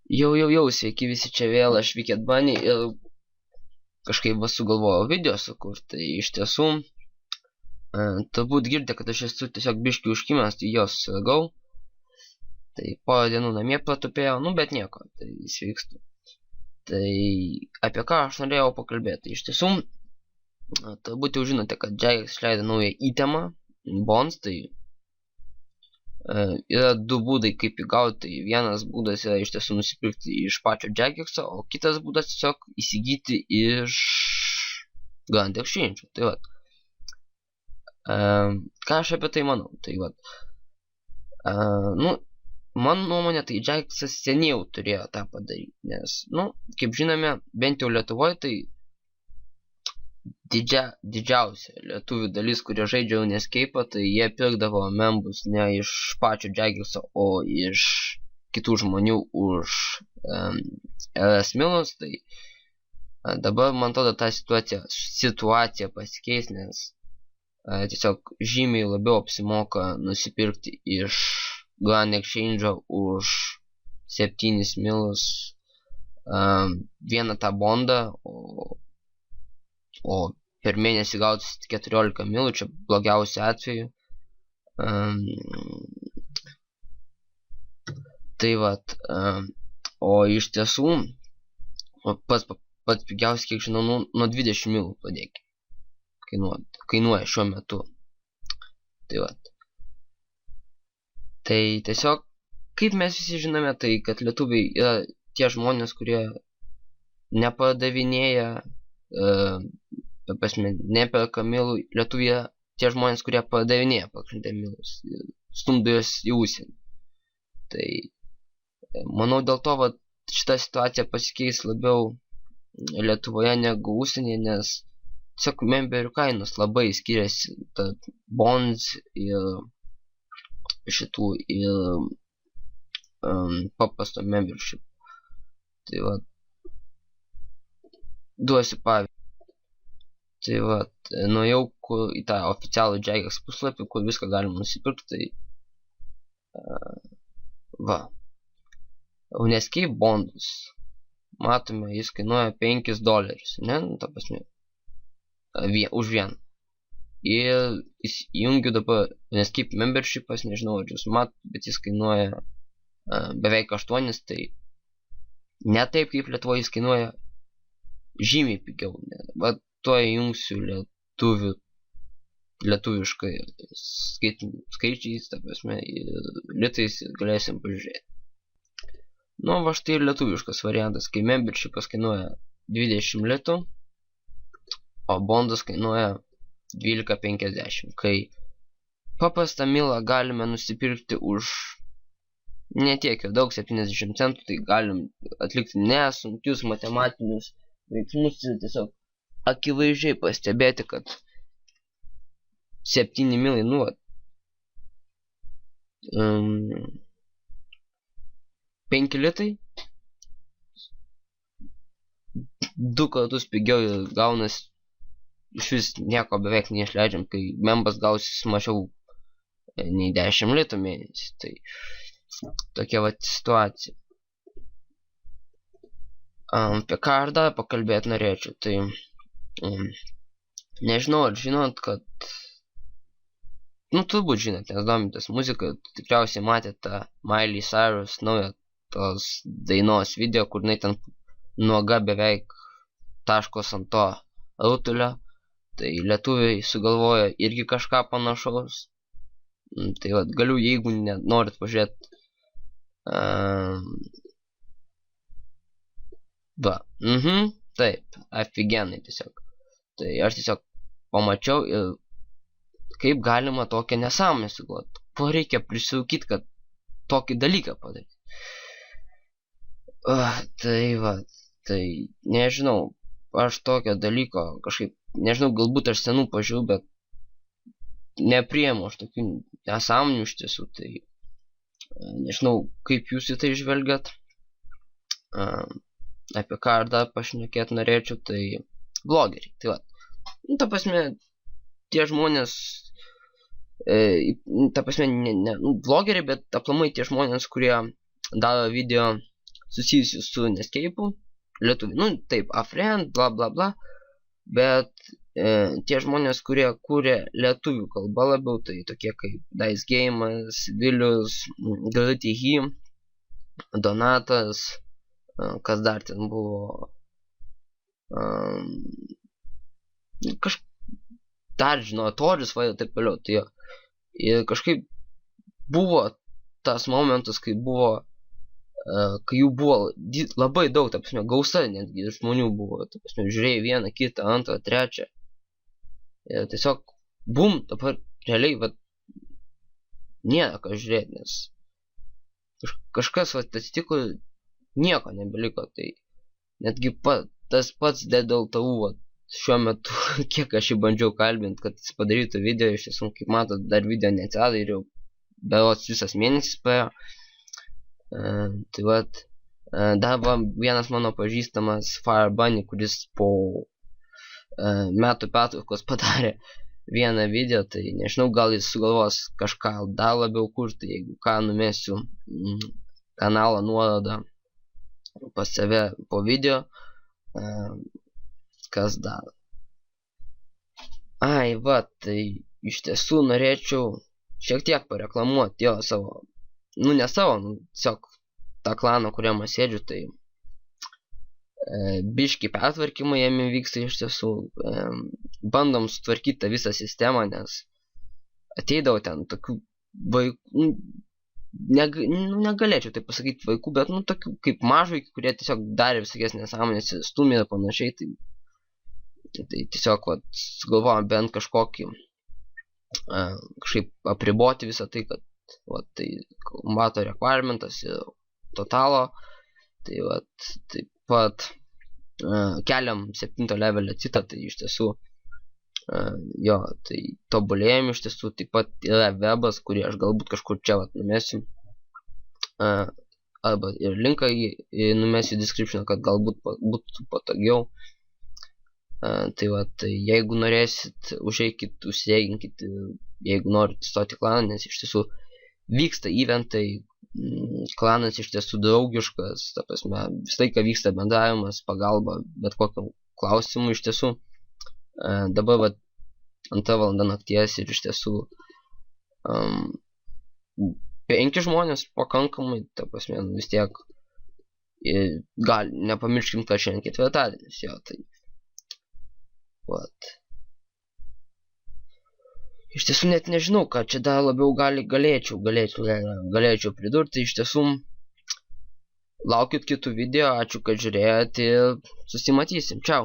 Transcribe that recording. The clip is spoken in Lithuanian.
Jau, sveiki visi čia vėl, aš Wicked Bunny ir kažkaip sugalvojau video sukurti. Tai iš tiesų, turbūt girdite, kad aš esu tiesiog biškį užkimęs, tai jos susirgau. Tai porą dienų namie patupėjau, bet nieko, tai sveikstu. Tai apie ką aš norėjau pakalbėti. Tai iš tiesų, turbūt jau žinote, kad Jagex išleido naują itemą, Bonds, tai yra du būdai kaip įgauti. Tai vienas būdas yra iš tiesų nusipirkti iš pačio Jagexo, o kitas būdas tiesiog įsigyti iš Grand Exchange. Tai vat, ką aš apie tai manau? Tai vat, mano nuomonė, tai Jagexas seniau turėjo tą padaryti, nes, kaip žinome, bent jau Lietuvoje, tai didžiausia lietuvių dalis, kurie žaidžia RuneScape'ą, tai jie pirkdavo membus ne iš pačio Jagexo, o iš kitų žmonių už LS milus. Tai dabar, man atrodo, ta situacija pasikeis, nes tiesiog žymiai labiau apsimoka nusipirkti iš Grand Exchange'o už 7 milus vieną tą bondą, o per mėnesį gautis 14 milų, čia blogiausiu atveju. Tai vat, o iš tiesų, pats pigiausias, kiek žinau, nuo 20 milų padėkė. Kainuoja šiuo metu. Tai vat. Tai tiesiog, kaip mes visi žinome, tai kad lietuviai yra tie žmonės, kurie nepardavinėja, neperka milų. Lietuviai tie žmonės, kurie pardavinėja pagrinde milus, stumdo juos į užsienį. Tai manau, dėl to šita situacija pasikeis labiau Lietuvoje negu užsienyje, nes tiesiog memberių kainos labai skiriasi tarp bonds ir šitų ir paprasto membership. Tai vat, duosiu pavyzdį. Tai vat, nuėjau į tą oficialų Jagex puslapį, kur viską galima nusipirkti. Tai RuneScape bondus. Matome, jis kainuoja $5, ne? Ta prasme, už vieną. Ir įjungiu dabar RuneScape membershipas, nežinau, ar jūs matot, bet jis kainuoja beveik 8, tai ne taip kaip Lietuvoje, jis kainuoja žymiai pigiau. Dabar tuo įjungsiu lietuviškai skaičiais, ta prasme, litais, ir galėsim pažiūrėti. Va štai ir lietuviškas variantas, kai membershipas kainuoja 20 litų, o bondas kainuoja 12,50. Kai paprastą milą galime nusipirkti už netiek ir daug, 70 centų, tai galim atlikti nesunkius matematinius veiksmus ir tiesiog akivaizdžiai pastebėti, kad 7 milai, 5 litai 2 kartus pigiau ir gaunas iš vis nieko beveik neišleidžiam, kai membas gausis mažiau nei 10 litų mėnesį. Tai tokia vat situacija. Apie ką aš dar pakalbėti norėčiau, tai nežinau, ar žinot, kad turbūt žinot, nes domitės muziką, tikriausiai matėte tą Miley Cyrus naują tos dainos video, kur jinai ten nuoga beveik taškos ant to rutulio. Tai lietuviai sugalvojo irgi kažką panašaus. Tai vat, galiu, jeigu norit pažiūrėti, taip, aфиgenai tiesiog. Tai aš tiesiog pamačiau ir kaip galima tokią nesąmonę sugalvoti. Ko reikia prisirūkyti, kad tokį dalyką padaryti. Tai va, tai nežinau, aš tokio dalyko kažkaip, nežinau, galbūt aš senų pažiūrėjau, bet nepriemu aš tokių nesąmonių iš tiesų. Tai nežinau, kaip jūs į tai žvelgiat. Apie ką aš dar pašnekėti norėčiau, tai vlogeriai. Tai va, ta prasme, tie žmonės, ta prasme, ne vlogeriai, bet aplamai tie žmonės, kurie daro video susijusių su Netscape'u, lietuvių, nu taip, Afriend, bla bla bla, bet tie žmonės, kurie kūrė lietuvių kalbą labiau, tai tokie kaip Dice Games, Vilius, Galitihi, Donatas, kas dar ten buvo, dar žinau, Toris, va, taip toliau, tai jo. Ir kažkaip buvo tas momentas, kai buvo, kai jų buvo labai daug, ta prasme, gausa netgi žmonių buvo, ta prasme, žiūrėjai vieną, kitą, antrą, trečią. Ir tiesiog, bum, dabar realiai, va, nėra ką žiūrėti, nes kažkas, va, atsitiko, nieko nebeliko, tai netgi tas pats DDLTU, va, šiuo metu, kiek aš jį bandžiau kalbinti, kad jis padarytų video, iš tiesų, kaip matot, dar video neatsirado ir jau berods visas mėnesis paėjo. Tai vat, dar vienas mano pažįstamas Fire Bunny, kuris po metų pertraukos padarė vieną video, tai nežinau, gal jis sugalvos kažką dar labiau kurti, jeigu ką, numesiu kanalo nuorodą pas save po video. Kas dar? Ai, va, tai iš tiesų norėčiau šiek tiek pareklamuoti jo savo, nu ne savo, nu tiesiog tą klaną, kuriam aš sėdžiu, tai biški pertvarkymai jame vyksta iš tiesų, bandom sutvarkyti tą visą sistemą, nes ateidavo ten tokių vaikų, negalėčiau taip pasakyti vaikų, bet nu tokių kaip mažvaikių, kurie tiesiog darė visokias nesąmonės, stumė ir panašiai, tai tiesiog vat, sugalvojom bent kažkokį kažkaip apriboti visą tai, kad vat, tai kombato requirementas ir totalo, tai vat, taip pat keliam 7 levelio citą, tai iš tiesų jo, tai tobulėjom iš tiesų, taip pat yra webas, kurį aš galbūt kažkur čia vat numesiu, arba ir linką numesiu description, kad galbūt būtų patogiau. Tai va, tai jeigu norėsit, užeikit, užsieginkit, jeigu norit įstoti klaną, nes iš tiesų vyksta eventai, klanas iš tiesų draugiškas, ta prasme, visą laiką vyksta bendravimas, pagalba, bet kokiam klausimu iš tiesų. Dabar va, 2 valanda nakties ir iš tiesų 5 žmonės pakankamai, ta prasme, vis tiek, gal, nepamirškim, kad šiandien ketvirtadienis, jo, tai vat. Iš tiesų net nežinau, ką čia dar labiau galėčiau pridurti, iš tiesų laukit kitų video, ačiū, kad žiūrėjot ir susimatysim, čiau.